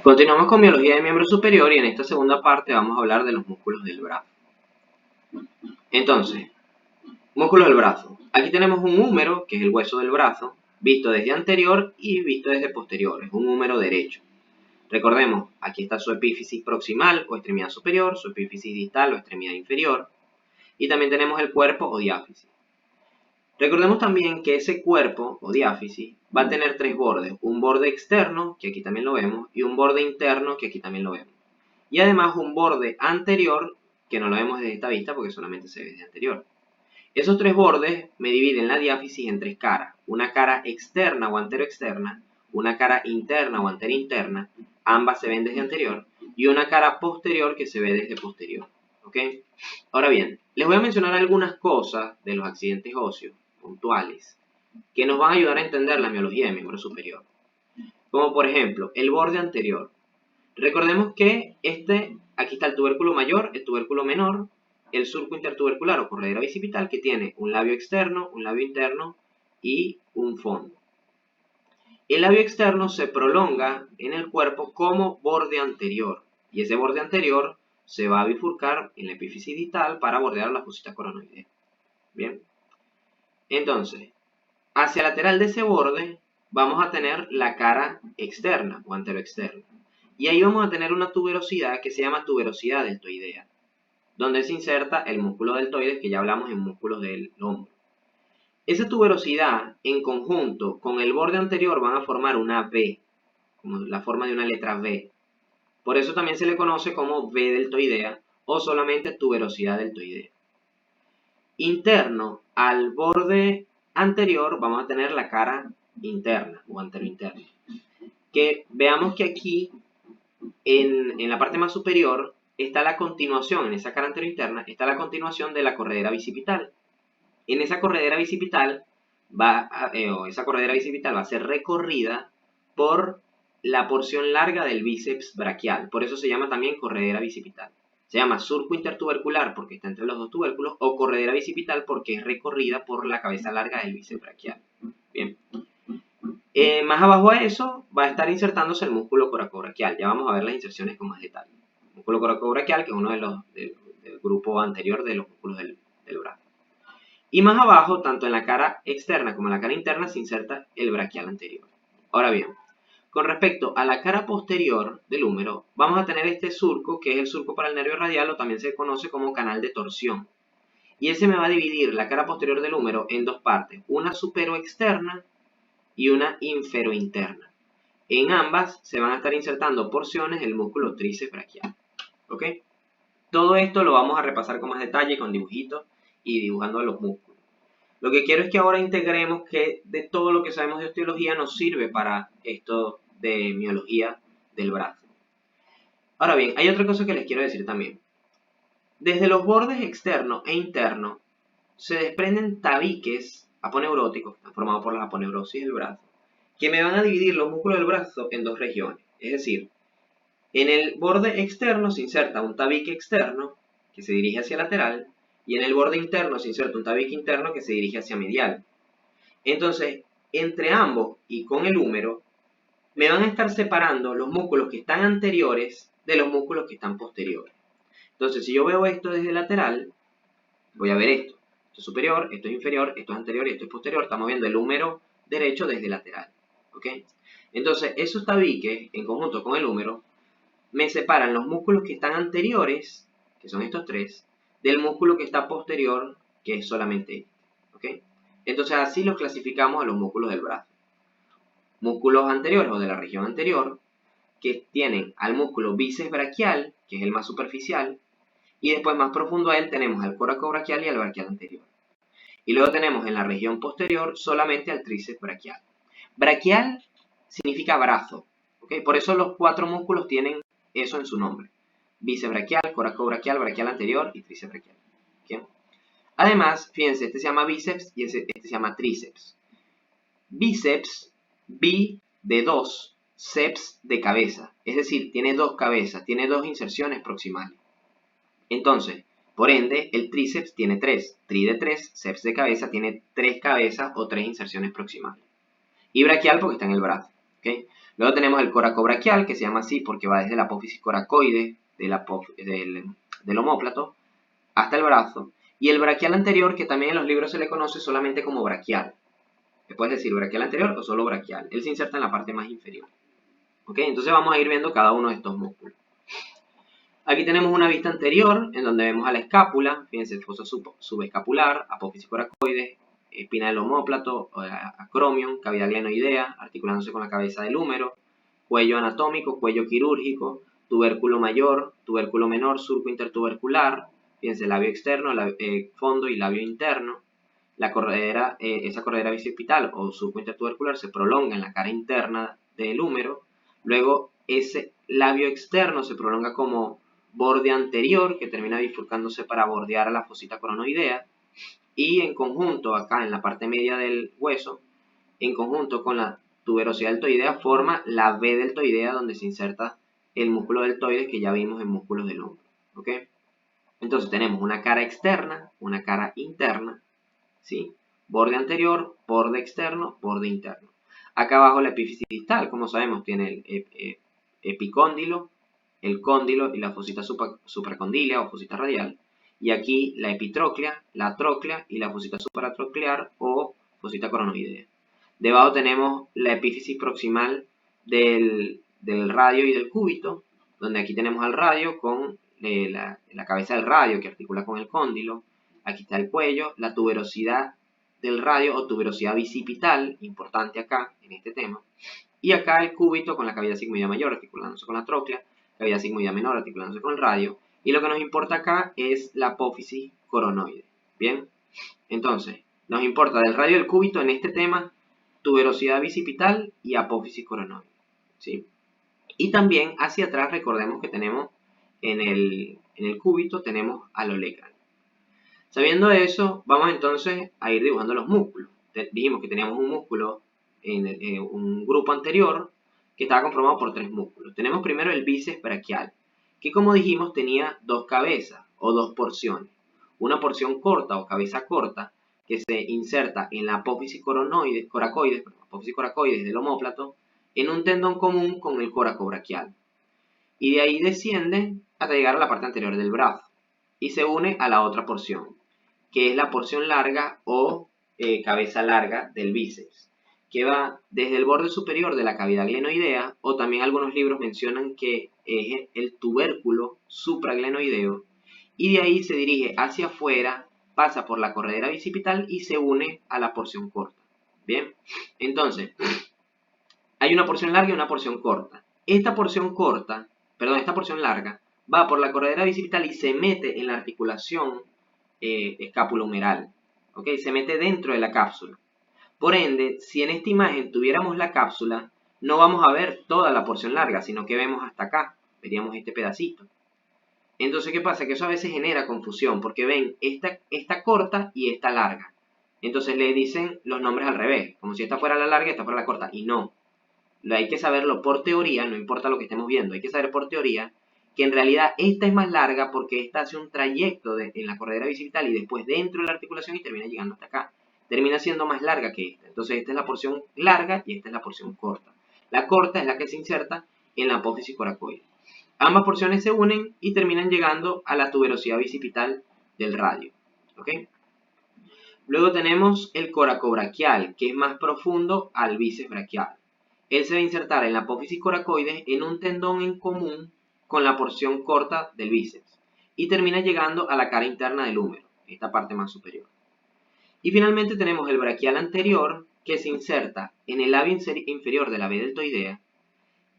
Continuamos con biología de miembro superior y en esta segunda parte vamos a hablar de los músculos del brazo. Entonces, músculos del brazo. Aquí tenemos un húmero, que es el hueso del brazo, visto desde anterior y visto desde posterior. Es un húmero derecho. Recordemos, aquí está su epífisis proximal o extremidad superior, su epífisis distal o extremidad inferior. Y también tenemos el cuerpo o diáfisis. Recordemos también que ese cuerpo o diáfisis va a tener tres bordes, un borde externo, que aquí también lo vemos, y un borde interno, que aquí también lo vemos. Y además un borde anterior, que no lo vemos desde esta vista porque solamente se ve desde anterior. Esos tres bordes me dividen la diáfisis en tres caras, una cara externa o anteroexterna, una cara interna o anterointerna, ambas se ven desde anterior, y una cara posterior que se ve desde posterior. ¿Ok? Ahora bien, les voy a mencionar algunas cosas de los accidentes óseos puntuales que nos van a ayudar a entender la miología del miembro superior. Como por ejemplo, el borde anterior. Recordemos que aquí está el tubérculo mayor, el tubérculo menor, el surco intertubercular o corredera bicipital que tiene un labio externo, un labio interno y un fondo. El labio externo se prolonga en el cuerpo como borde anterior y ese borde anterior se va a bifurcar en la epífisis distal para bordear la fosita coronoidea. Bien. Entonces, hacia el lateral de ese borde vamos a tener la cara externa o anteroexterna. Y ahí vamos a tener una tuberosidad que se llama tuberosidad deltoidea, donde se inserta el músculo deltoides que ya hablamos en músculos del hombro. Esa tuberosidad en conjunto con el borde anterior van a formar una V, como la forma de una letra V. Por eso también se le conoce como V deltoidea o solamente tuberosidad deltoidea. Interno al borde anterior vamos a tener la cara interna o anterointerna. Que veamos que aquí en la parte más superior está la continuación, en esa cara anterointerna, está la continuación de la corredera bicipital. En esa corredera bicipital esa corredera bicipital va a ser recorrida por la porción larga del bíceps braquial. Por eso se llama también corredera bicipital. Se llama surco intertubercular porque está entre los dos tubérculos o corredera bicipital porque es recorrida por la cabeza larga del bíceps braquial. Bien. Más abajo a eso va a estar insertándose el músculo coracobraquial. Ya vamos a ver las inserciones con más detalle. El músculo coracobraquial, que es uno del grupo anterior de los músculos del brazo. Y más abajo, tanto en la cara externa como en la cara interna, se inserta el braquial anterior. Ahora bien, con respecto a la cara posterior del húmero, vamos a tener este surco, que es el surco para el nervio radial, o también se conoce como canal de torsión. Y ese me va a dividir la cara posterior del húmero en dos partes, una superoexterna y una inferointerna. En ambas se van a estar insertando porciones del músculo tríceps braquial. ¿Ok? Todo esto lo vamos a repasar con más detalle, con dibujitos y dibujando los músculos. Lo que quiero es que ahora integremos que de todo lo que sabemos de osteología nos sirve para esto de miología del brazo. Ahora bien, hay otra cosa que les quiero decir también. Desde los bordes externos e internos se desprenden tabiques aponeuróticos, están formados por la aponeurosis del brazo, que me van a dividir los músculos del brazo en dos regiones. Es decir, en el borde externo se inserta un tabique externo que se dirige hacia lateral y en el borde interno se inserta un tabique interno que se dirige hacia medial. Entonces, entre ambos y con el húmero, me van a estar separando los músculos que están anteriores de los músculos que están posteriores. Entonces, si yo veo esto desde lateral, voy a ver esto. Esto es superior, esto es inferior, esto es anterior y esto es posterior. Estamos viendo el húmero derecho desde lateral. ¿Ok? Entonces, esos tabiques, en conjunto con el húmero, me separan los músculos que están anteriores, que son estos tres, del músculo que está posterior, que es solamente este. ¿Ok? Entonces, así los clasificamos a los músculos del brazo. Músculos anteriores o de la región anterior, que tienen al músculo bíceps braquial, que es el más superficial, y después más profundo a él tenemos al coracobraquial y al braquial anterior. Y luego tenemos en la región posterior solamente al tríceps braquial. Braquial significa brazo, ¿okay? Por eso los cuatro músculos tienen eso en su nombre. Bíceps braquial, coracobraquial, braquial anterior y tríceps braquial. ¿Okay? Además, fíjense, este se llama bíceps y este se llama tríceps. Bíceps, bi de dos, ceps de cabeza. Es decir, tiene dos cabezas, tiene dos inserciones proximales. Entonces, por ende, el tríceps tiene tres. Tri de tres, ceps de cabeza, tiene tres cabezas o tres inserciones proximales. Y braquial porque está en el brazo. ¿Okay? Luego tenemos el coracobraquial, que se llama así porque va desde la apófisis coracoide del omóplato hasta el brazo. Y el braquial anterior, que también en los libros se le conoce solamente como braquial. Le puedes decir braquial anterior o solo braquial. Él se inserta en la parte más inferior. ¿Ok? Entonces vamos a ir viendo cada uno de estos músculos. Aquí tenemos una vista anterior, en donde vemos a la escápula, fíjense, fosa subescapular, apófisis coracoide, espina del omóplato, acromion, cavidad glenoidea, articulándose con la cabeza del húmero, cuello anatómico, cuello quirúrgico, tubérculo mayor, tubérculo menor, surco intertubercular, fíjense, labio externo, fondo y labio interno. La corredera, esa corredera bicipital o surco intertubercular se prolonga en la cara interna del húmero. Luego ese labio externo se prolonga como borde anterior, que termina bifurcándose para bordear a la fosita coronoidea, y en conjunto, acá en la parte media del hueso, en conjunto con la tuberosidad deltoidea, forma la V deltoidea, donde se inserta el músculo deltoides que ya vimos en músculos del hombro. ¿Ok? Entonces tenemos una cara externa, una cara interna, ¿sí? Borde anterior, borde externo, borde interno. Acá abajo la epífisis distal, como sabemos, tiene el epicóndilo, el cóndilo y la fosita supracondilia o fosita radial. Y aquí la epitróclea, la tróclea y la fosita supratroclear o fosita coronoidea. Debajo tenemos la epífisis proximal del radio y del cúbito, donde aquí tenemos al radio con la cabeza del radio que articula con el cóndilo. Aquí está el cuello, la tuberosidad del radio o tuberosidad bicipital, importante acá en este tema. Y acá el cúbito con la cavidad sigmoidea mayor articulándose con la tróclea, cavidad sigmoidea menor articulándose con el radio. Y lo que nos importa acá es la apófisis coronoide. Bien, entonces nos importa del radio del cúbito en este tema tuberosidad bicipital y apófisis coronoide. ¿Sí? Y también hacia atrás recordemos que tenemos en el cúbito tenemos al olecranon. Sabiendo eso, vamos entonces a ir dibujando los músculos. Dijimos que teníamos un músculo en un grupo anterior que estaba conformado por 3 músculos. Tenemos primero el bíceps braquial, que como dijimos tenía 2 cabezas o 2 porciones. Una porción corta o cabeza corta que se inserta en la apófisis coracoides del omóplato en un tendón común con el coracobraquial. Y de ahí desciende hasta llegar a la parte anterior del brazo y se une a la otra porción, que es la porción larga o cabeza larga del bíceps, que va desde el borde superior de la cavidad glenoidea, o también algunos libros mencionan que es el tubérculo supraglenoideo, y de ahí se dirige hacia afuera, pasa por la corredera bicipital y se une a la porción corta. Bien, entonces, hay una porción larga y una porción corta. Esta porción larga va por la corredera bicipital y se mete en la articulación escapulohumeral, ¿ok? Se mete dentro de la cápsula. Por ende, si en esta imagen tuviéramos la cápsula, no vamos a ver toda la porción larga, sino que vemos hasta acá, veríamos este pedacito. Entonces, ¿qué pasa? Que eso a veces genera confusión, porque ven esta corta y esta larga. Entonces le dicen los nombres al revés, como si esta fuera la larga y esta fuera la corta, y no. Hay que saberlo por teoría, no importa lo que estemos viendo, hay que saber por teoría que en realidad esta es más larga porque esta hace un trayecto en la corredera bicipital y después dentro de la articulación y termina llegando hasta acá. Termina siendo más larga que esta. Entonces esta es la porción larga y esta es la porción corta. La corta es la que se inserta en la apófisis coracoide. Ambas porciones se unen y terminan llegando a la tuberosidad bicipital del radio. ¿Ok? Luego tenemos el coracobraquial, que es más profundo al bíceps braquial. Él se va a insertar en la apófisis coracoide en un tendón en común con la porción corta del bíceps y termina llegando a la cara interna del húmero, esta parte más superior. Y finalmente tenemos el braquial anterior, que se inserta en el labio inferior de la V deltoidea,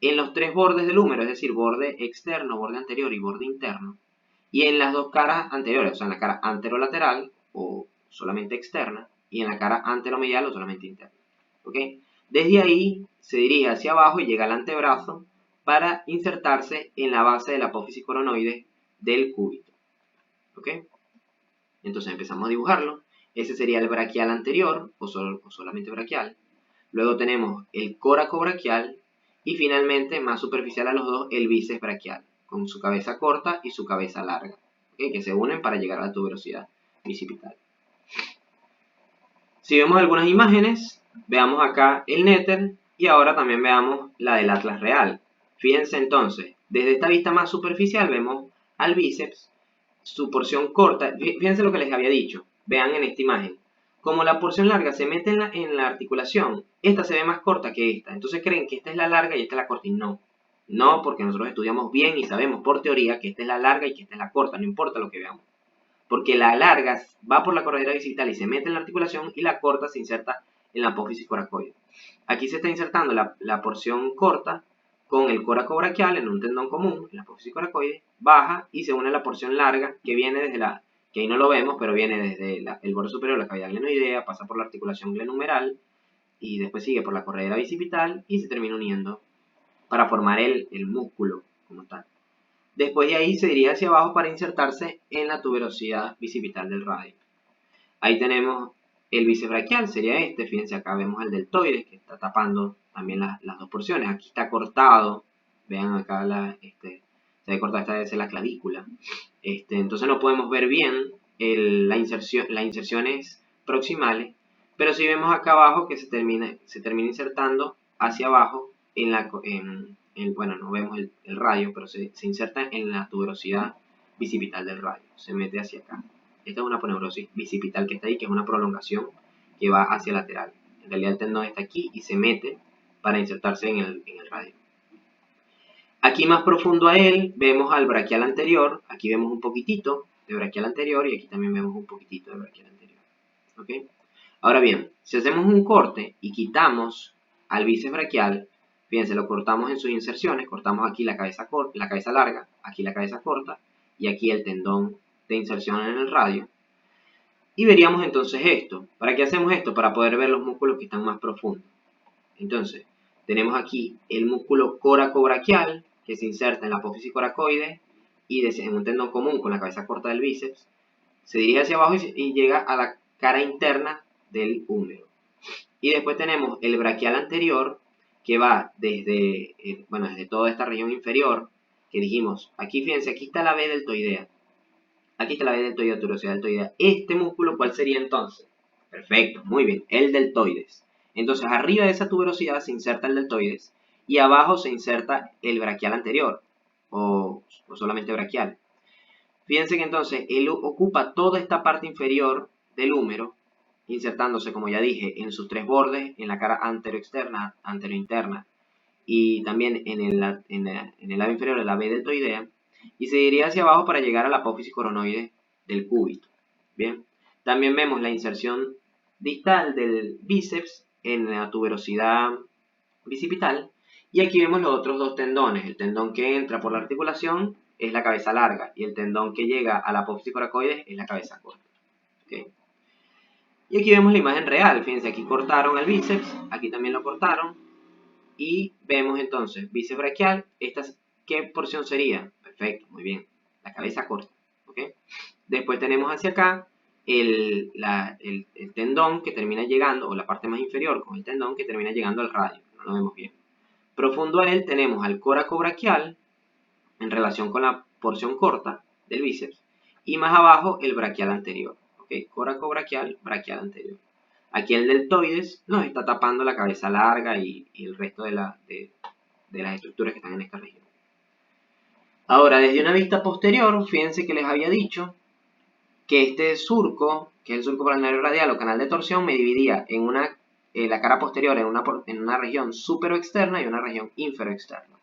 en los 3 bordes del húmero, es decir, borde externo, borde anterior y borde interno, y en las 2 caras anteriores, o sea, en la cara anterolateral o solamente externa, y en la cara anteromedial o solamente interna. ¿Ok? Desde ahí se dirige hacia abajo y llega al antebrazo para insertarse en la base de la apófisis coronoide del cúbito. ¿Ok? Entonces empezamos a dibujarlo. Ese sería el braquial anterior o solamente braquial. Luego tenemos el coracobraquial y finalmente, más superficial a los dos, el bíceps braquial, con su cabeza corta y su cabeza larga, ¿okay? Que se unen para llegar a la tuberosidad bicipital. Si vemos algunas imágenes, veamos acá el néter Y ahora también veamos la del atlas real. Fíjense entonces, desde esta vista más superficial vemos al bíceps, su porción corta. Fíjense lo que les había dicho. Vean en esta imagen. Como la porción larga se mete en la articulación, esta se ve más corta que esta. Entonces creen que esta es la larga y esta es la corta. Y no. No, porque nosotros estudiamos bien y sabemos por teoría que esta es la larga y que esta es la corta. No importa lo que veamos. Porque la larga va por la corredera bicipital y se mete en la articulación, y la corta se inserta en la apófisis coracoide. Aquí se está insertando la porción corta con el coracobraquial en un tendón común, en la apófisis coracoide, baja y se une a la porción larga que viene desde la, que ahí no lo vemos, pero viene desde el borde superior de la cavidad glenoidea, pasa por la articulación glenohumeral y después sigue por la corredera bicipital y se termina uniendo para formar el músculo como tal. Después de ahí se dirige hacia abajo para insertarse en la tuberosidad bicipital del radio. Ahí tenemos el bíceps braquial, sería este. Fíjense, acá vemos el deltoides que está tapando también las dos porciones. Aquí está cortado. Vean acá se ve cortada, esta debe ser la clavícula. Entonces no podemos ver bien las inserciones proximales. Pero si vemos acá abajo que se termina insertando hacia abajo bueno, no vemos el radio, pero se inserta en la tuberosidad bicipital del radio. Se mete hacia acá. Esta es una aponeurosis bicipital que está ahí, que es una prolongación que va hacia lateral. En realidad el tendón está aquí y se mete para insertarse en el radio. Aquí más profundo a él vemos al braquial anterior. Aquí vemos un poquitito de braquial anterior y aquí también vemos un poquitito de braquial anterior. ¿Okay? Ahora bien, si hacemos un corte y quitamos al bíceps braquial, fíjense, lo cortamos en sus inserciones, cortamos aquí la cabeza larga, aquí la cabeza corta y aquí el tendón de inserción en el radio. Y veríamos entonces esto. ¿Para qué hacemos esto? Para poder ver los músculos que están más profundos. Entonces, tenemos aquí el músculo coracobraquial que se inserta en la apófisis coracoide y en un tendón común con la cabeza corta del bíceps. Se dirige hacia abajo y llega a la cara interna del húmero. Y después tenemos el braquial anterior que va desde toda esta región inferior que dijimos. Aquí, fíjense, aquí está la B deltoidea. Aquí está la B deltoidea, tuberosidad deltoidea. Este músculo, ¿cuál sería entonces? Perfecto, muy bien, el deltoides. Entonces, arriba de esa tuberosidad se inserta el deltoides y abajo se inserta el braquial anterior, o solamente braquial. Fíjense que entonces él ocupa toda esta parte inferior del húmero, insertándose, como ya dije, en sus tres bordes, en la cara anteroexterna, anterointerna y también en el lado inferior de la B deltoidea, y se dirige hacia abajo para llegar a la apófisis coronoide del cúbito. Bien, también vemos la inserción distal del bíceps en la tuberosidad bicipital, y aquí vemos los otros dos tendones. El tendón que entra por la articulación es la cabeza larga y el tendón que llega a la apófisis coracoide es la cabeza corta. ¿Okay? Y aquí vemos la imagen real. Fíjense, aquí cortaron el bíceps, aquí también lo cortaron. Y vemos entonces bíceps braquial. ¿Qué porción sería? Perfecto, muy bien. La cabeza corta. ¿Okay? Después tenemos hacia acá el tendón que termina llegando, o la parte más inferior con el tendón que termina llegando al radio. No lo vemos bien. Profundo a él tenemos al coracobraquial en relación con la porción corta del bíceps. Y más abajo el braquial anterior. ¿Okay? Coracobraquial, braquial anterior. Aquí el deltoides nos está tapando la cabeza larga y el resto de las estructuras que están en esta región. Ahora, desde una vista posterior, fíjense que les había dicho que este surco, que es el surco planario radial o canal de torsión, me dividía en la cara posterior en una región superoexterna y una región inferoexterna.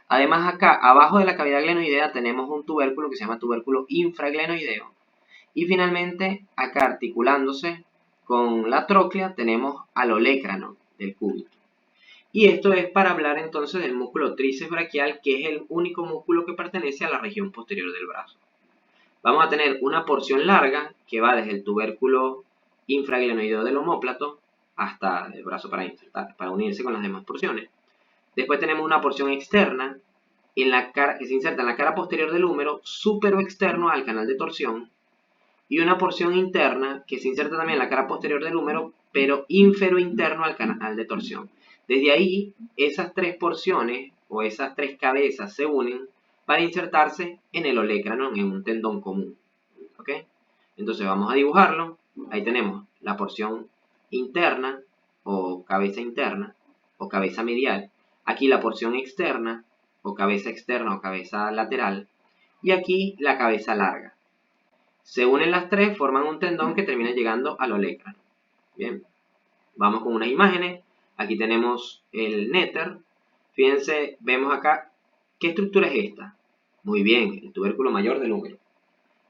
Además, acá, abajo de la cavidad glenoidea, tenemos un tubérculo que se llama tubérculo infraglenoideo. Y finalmente, acá articulándose con la tróclea, tenemos al olecrano del cúbito. Y esto es para hablar entonces del músculo tríceps braquial, que es el único músculo que pertenece a la región posterior del brazo. Vamos a tener una porción larga que va desde el tubérculo infraglenoideo del omóplato hasta el brazo para unirse con las demás porciones. Después tenemos una porción externa que se inserta en la cara posterior del húmero, superoexterno al canal de torsión, y una porción interna que se inserta también en la cara posterior del húmero, pero inferointerno al canal de torsión. Desde ahí, esas tres porciones o esas tres cabezas se unen para insertarse en el olecrano, en un tendón común. ¿Okay? Entonces vamos a dibujarlo. Ahí tenemos la porción interna o cabeza interna o cabeza medial. Aquí la porción externa o cabeza lateral. Y aquí la cabeza larga. Se unen las tres, forman un tendón que termina llegando al olecrano. Bien, vamos con unas imágenes. Aquí tenemos el néter. Fíjense, vemos acá, ¿qué estructura es esta? Muy bien, el tubérculo mayor del húmero.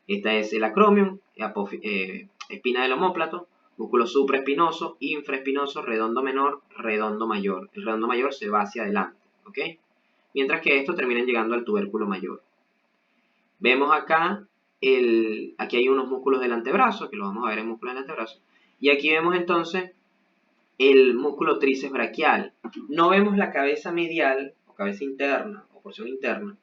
Esta es el acromion, espina del omóplato, músculo supraespinoso, infraespinoso, redondo menor, redondo mayor. El redondo mayor se va hacia adelante, ¿ok? Mientras que estos terminan llegando al tubérculo mayor. Vemos acá, aquí hay unos músculos del antebrazo, que los vamos a ver en músculos del antebrazo. Y aquí vemos entonces el músculo tríceps braquial. No vemos la cabeza medial, o cabeza interna, o porción interna,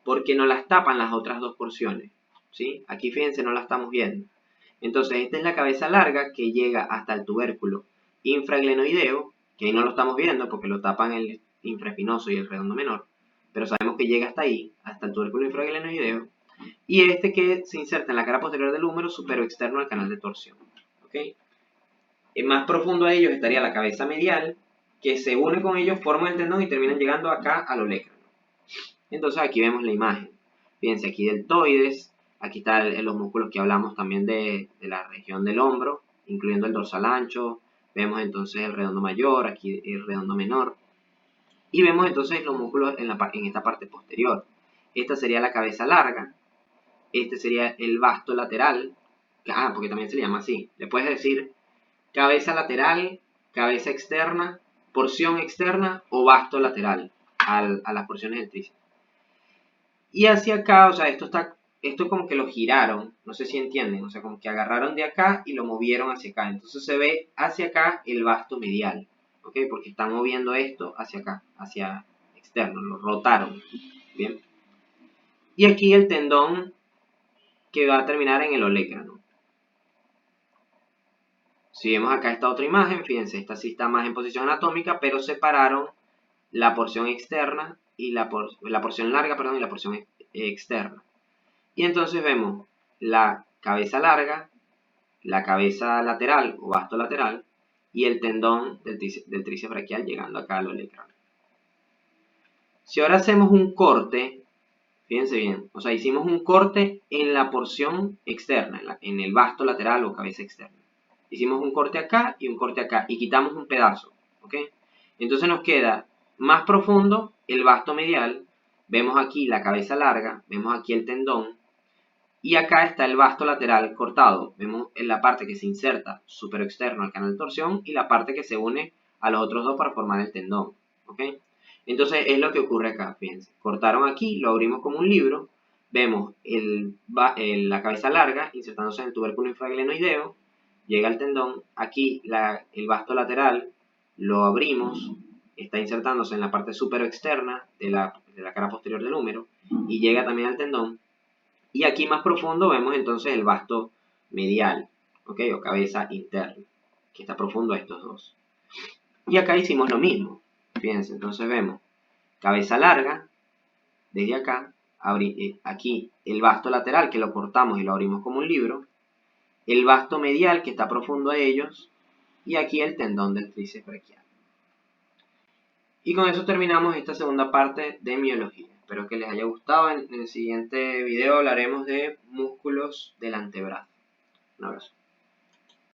porque no las tapan las otras dos porciones. ¿Sí? Aquí fíjense, no la estamos viendo. Entonces, esta es la cabeza larga que llega hasta el tubérculo infraglenoideo, que ahí no lo estamos viendo porque lo tapan el infraespinoso y el redondo menor, pero sabemos que llega hasta ahí, hasta el tubérculo infraglenoideo, y este que se inserta en la cara posterior del húmero superoexterno al canal de torsión. ¿Okay? Más profundo a ellos estaría la cabeza medial, que se une con ellos, forma el tendón y terminan llegando acá al olecrano. Entonces aquí vemos la imagen. Fíjense, aquí deltoides, aquí están los músculos que hablamos también de la región del hombro, incluyendo el dorsal ancho. Vemos entonces el redondo mayor, aquí el redondo menor. Y vemos entonces los músculos en esta parte posterior. Esta sería la cabeza larga. Este sería el vasto lateral. Porque también se le llama así. Le puedes decir cabeza lateral, cabeza externa, porción externa o vasto lateral a las porciones del tríceps. Y hacia acá, o sea, esto como que lo giraron, no sé si entienden, o sea, como que agarraron de acá y lo movieron hacia acá. Entonces se ve hacia acá el vasto medial, ¿ok? Porque están moviendo esto hacia acá, hacia externo, lo rotaron, ¿bien? Y aquí el tendón que va a terminar en el olecrano. Si vemos acá esta otra imagen, fíjense, esta sí está más en posición anatómica, pero separaron la porción externa y la porción larga, perdón, y la porción externa. Y entonces vemos la cabeza larga, la cabeza lateral o vasto lateral y el tendón del tríceps braquial llegando acá al olecrano. Si ahora hacemos un corte, fíjense bien, o sea, hicimos un corte en la porción externa, en el vasto lateral o cabeza externa. Hicimos un corte acá y un corte acá y quitamos un pedazo, ¿ok? Entonces nos queda más profundo el vasto medial, vemos aquí la cabeza larga, vemos aquí el tendón, y acá está el vasto lateral cortado. Vemos en la parte que se inserta superexterno al canal de torsión y la parte que se une a los otros dos para formar el tendón. ¿Ok? Entonces es lo que ocurre acá, fíjense. Cortaron aquí, lo abrimos como un libro. Vemos la cabeza larga insertándose en el tubérculo infraglenoideo. Llega el tendón. Aquí el vasto lateral lo abrimos. Está insertándose en la parte superexterna de la cara posterior del húmero. Y llega también al tendón. Y aquí más profundo vemos entonces el vasto medial, ¿ok? O cabeza interna, que está profundo a estos dos. Y acá hicimos lo mismo. Fíjense, entonces vemos cabeza larga, desde acá, aquí el vasto lateral que lo cortamos y lo abrimos como un libro, el vasto medial que está profundo a ellos, y aquí el tendón del tríceps braquial. Y con eso terminamos esta segunda parte de miología. Espero que les haya gustado. En el siguiente video hablaremos de músculos del antebrazo. Un abrazo.